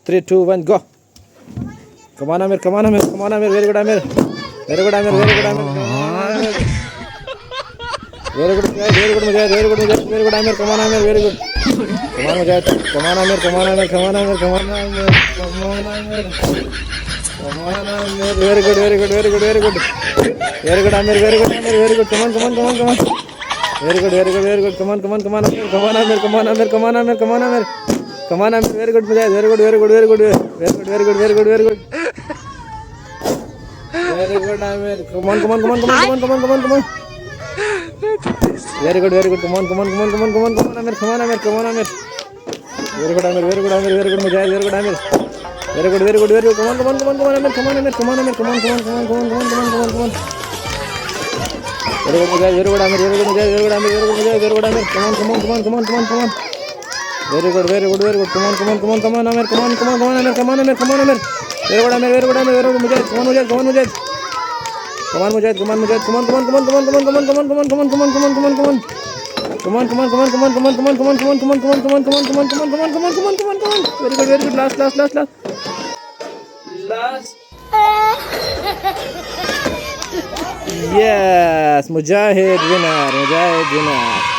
3, 2, 1, go. Come on, Amir. Come on, Amir. Come on, Amir. Very good, Amir. Very good, Amir. Very good, Amir. Very good, Mujahid. Very good, Mujahid. Very good, Mujahid. Very good, Amir. Come on, Amir. Very good. Come on, Mujahid. Come on, Amir. Come on, Amir. Come on, Amir. Come on, Amir. Come on, Amir. Come on, Amir. Very good, very good, very good, very good. Very good, Amir. Very good, Amir. Very good. Come on, come on, come on, come on. Very good, very good, very good. Come on, come on, come on, Amir. Come on, Amir. Come on, Amir. Come on, Amir. Come on, Amir. Come on, Amir. Very good, Mujahid. Very good, very good, very good. Very good, very good, very good, very good. Very good, Amir. Come on, come on, come on, come on, come on, come on, come on, come on. Very good, very good. Come on, come on, come on, come on, come on, come on, Amir. Come on, Amir. Come on, Amir. Very good, Amir. Very good, Amir. Very good, Mujahid. Very good, Amir. Very good, very good, very good. Come on, come on, come on, come on, Amir. Come on, Amir. Come on, Amir. Come on, come on, come on, come on, come on, come on, come on, come on. Very good, Mujahid. Very good, Amir. Very good, Mujahid. Very good, Amir. Very good, Mujahid. Very good, Amir. Come on, come on, come on, come on, come on, come on. Very good, very good, very good. Come on, come on, come on, come on, Amir. Come on, come on, come on, Amir. Come on, Amir. Come on, Amir. Very good, Amir. Very good, Amir. Very good, Mujahid. Come on, Mujahid. Come on, Mujahid. Come on, Mujahid. Come on, Mujahid. Come on, come on, come on, come on, come on, come on, come on, come on, come on, come on, come on, come on, come on. Come on, come on, come on, come on, come on, come on, come on, come on, come on, come on, come on, come on, come on, come on, come on, come on, come on, come on. Very good, very good. Last, last, last, last. Last. Yes, Mujahid winner. Mujahid winner.